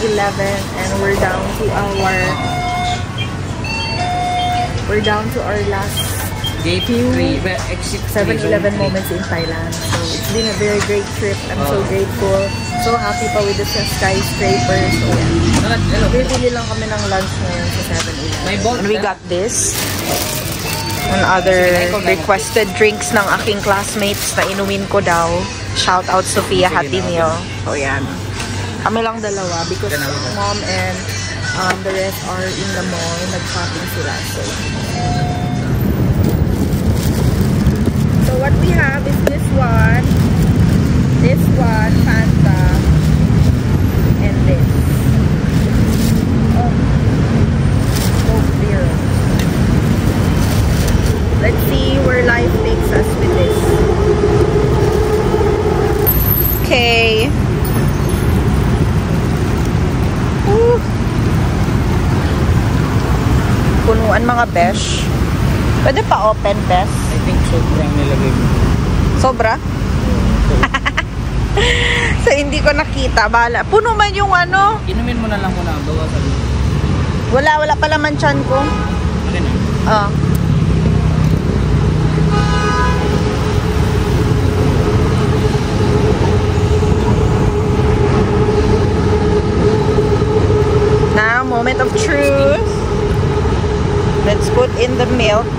7-Eleven and we're down to our last Gate few 3, exit 7-Eleven moments in Thailand. So it's been a very great trip. I'm so grateful. So happy pa with the skyscraper. So yeah. Bibili lang kami ng lunch ngayon sa 7-Eleven. And we got this. And other requested drinks ng aking classmates na inumin ko daw. Shout out Sofia Hatimio. So yan. Kami lang dalawa because mom and the rest are in the mall. Nag-shopping sila. So what we have is this one, Fanta, and this. Oh, Coke Zero. Let's see where life takes us with this. Okay. Woo. Punuan mga besh. Pwede pa open, besh? I think sobrang nilagay mo. Sobra? So, hindi ko nakita. Bala. Puno man yung ano. Inumin mo na lang muna. Bawasan mo. Wala pa laman tiyan ko. Okay na. Now, moment of truth. Let's put in the milk.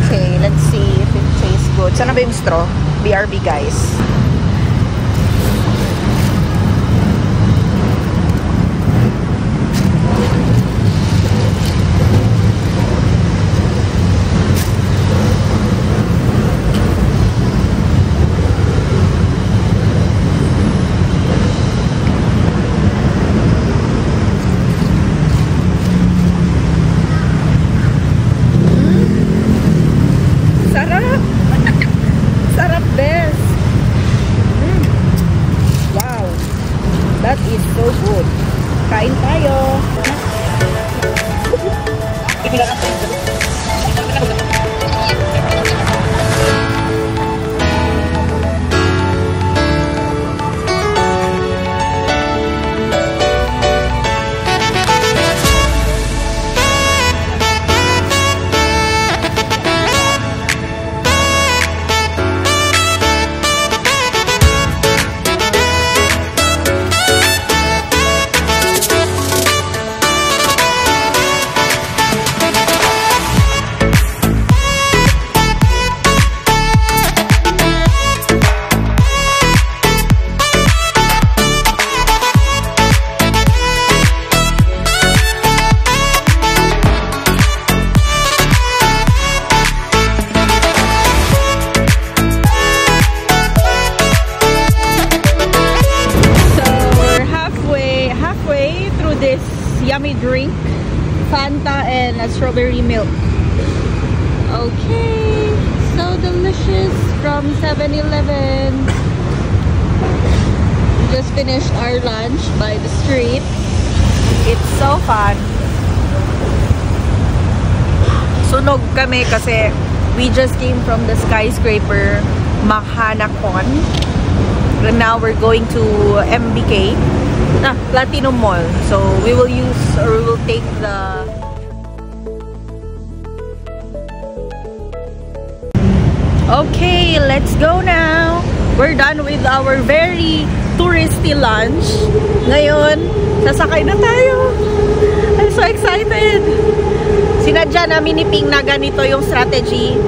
Okay, let's see if it tastes good. Sana ba yung straw? BRB, guys. That is so good. Kain tayo. Yummy drink, Fanta and a strawberry milk. Okay, so delicious from 7-Eleven. We just finished our lunch by the street. It's so fun. Sunog kami kasi we just came from the skyscraper Mahanakhon. And now we're going to MBK. Platinum Mall. So we will take the okay, let's go now. We're done with our very touristy lunch. Ngayon, sasakay na tayo. I'm so excited. Sinadya namin ni Ping na ganito yung strategy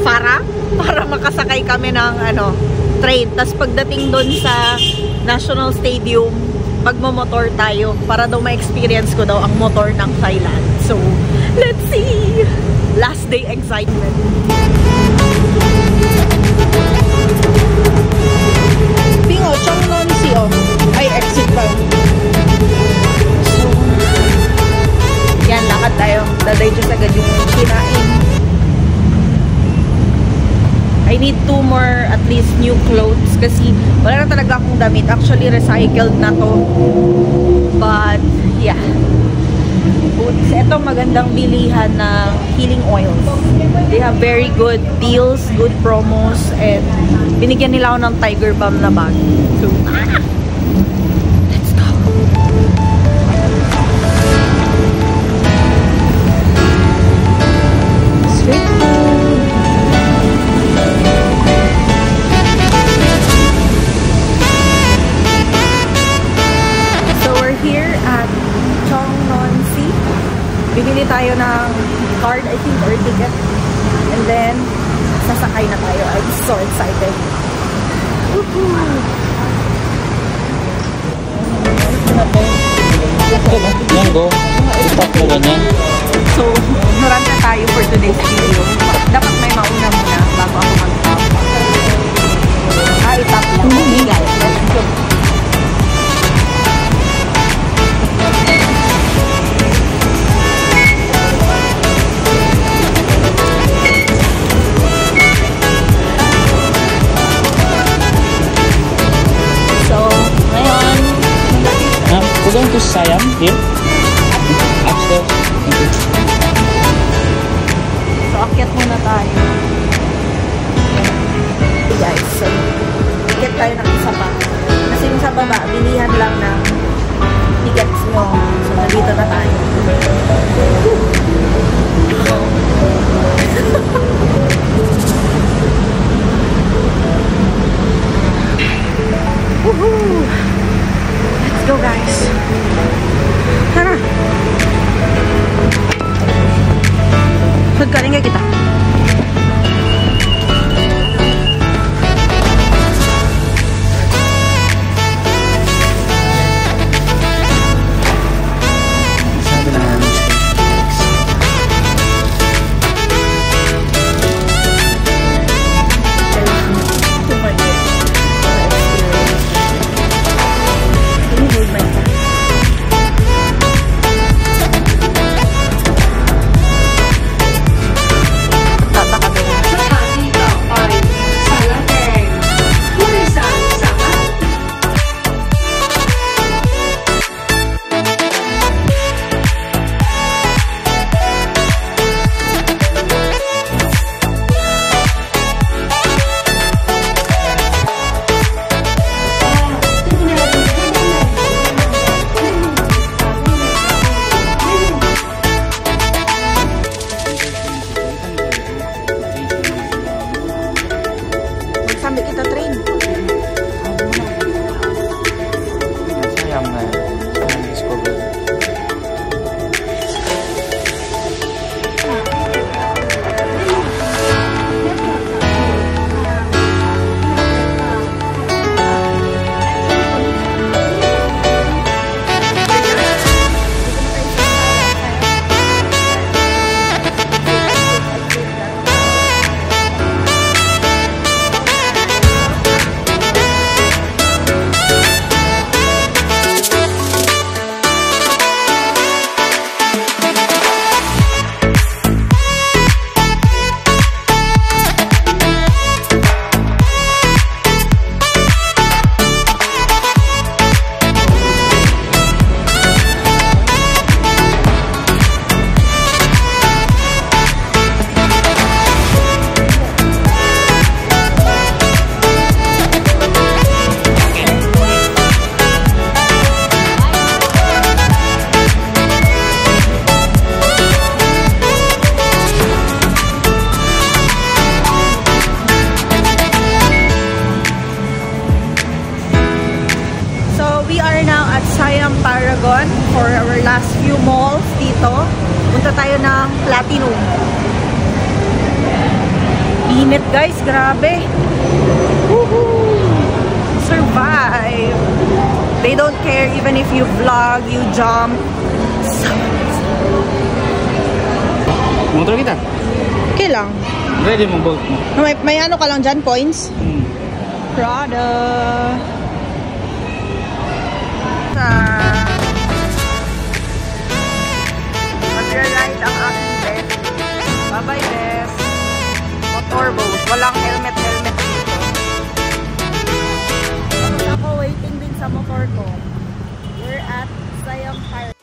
para makasakay kami ng train. Tapos pagdating doon sa National Stadium, magmo-motor tayo para daw ma-experience ko daw ang motor ng Thailand. So, let's see! Last day excitement. Bingo, Chongnon siyo. Ay, exit pa. So, yan, lakad tayo. Daday-just agad yung kinain. I need 2 more at least new clothes kasi wala na talaga akong damit. Actually, recycled na to. But, yeah. foods. Ito magandang bilihan ng healing oils. They have very good deals, good promos, and binigyan nila ako ng Tiger Balm na bag. So, let's go! Street food! So, we're here at Chongnonsi. Bibili tayo ng card, I think, or ticket. And then, sasakay na tayo. I'm so excited. Woohoo! So, ignorant na tayo for today's video. Dapat may mauna muna bago ako mag-top. Itap lang. Okay, guys. Let's go. We're going to Siam here. Upstairs. So, akyat muna tayo. Okay guys, so, akyat tayo ng isa pa. Kasi yung sa baba, bilihan lang ng tickets nyo. So, nandito na tayo. Woohoo! Let's go, guys. Tara. Magkaling kayo kita. Sambil kita train. Siam na. Siam discover. Siam Paragon for our last few malls dito. Punta tayo ng Platinum. Init guys, grabe. Woohoo! Survive! They don't care even if you vlog, you jump. Motor kita? Okay lang. Ready mo bolt mo? May ano ka lang dyan, coins? Prada. Mag-ride ang aking best. Bye-bye best. Motorboat. Walang helmet dito. Tapos ako waiting din sa motor ko. We're at Siam Paragon.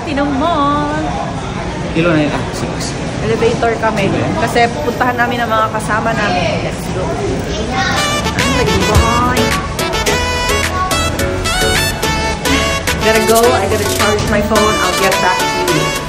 Platinum Mall. Kilo na yun. 6. Elevator kami. Kasi puntahan namin ang mga kasama namin. Let's go. Bye. Gotta go. I gotta charge my phone. I'll get back to you.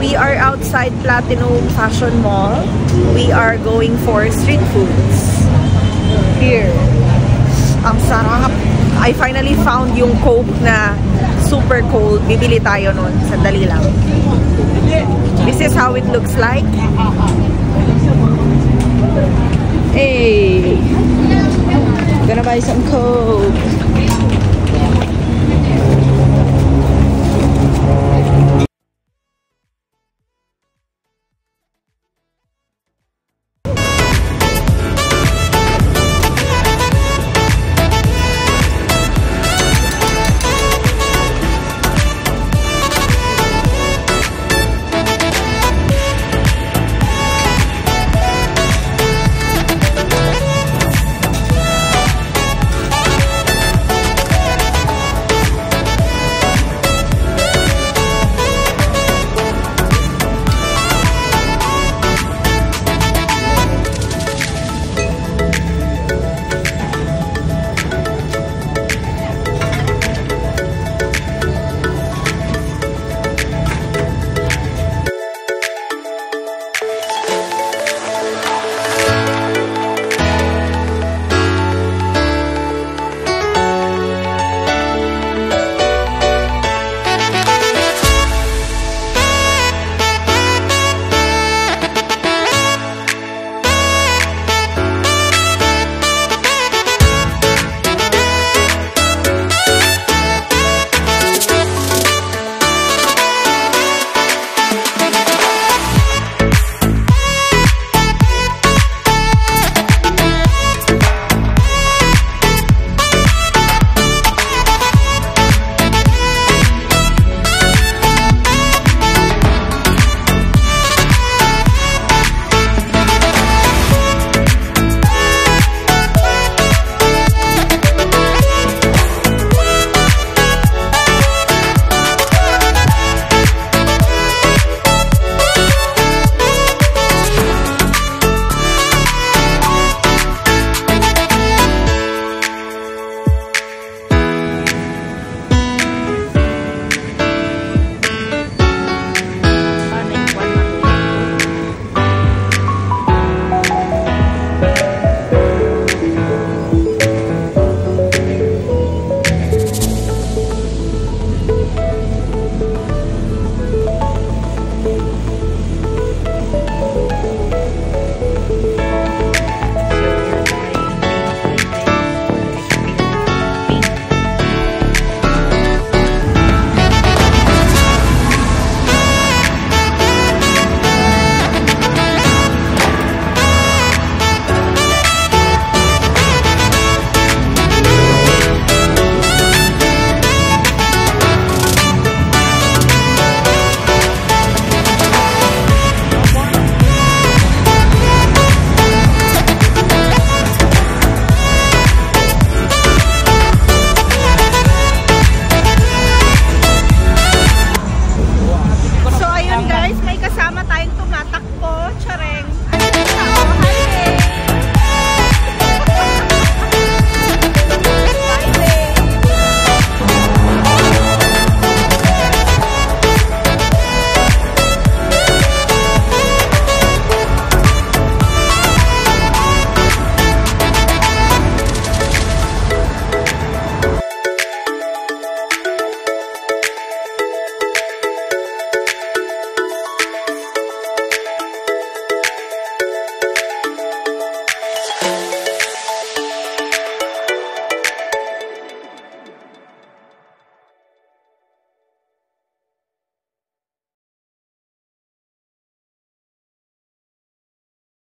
We are outside Platinum Fashion Mall. We are going for street foods. Here. Ang sarap. I finally found yung Coke na super cold. Bibili tayo nun. Sandali lang. This is how it looks like. Hey. Gonna buy some Coke.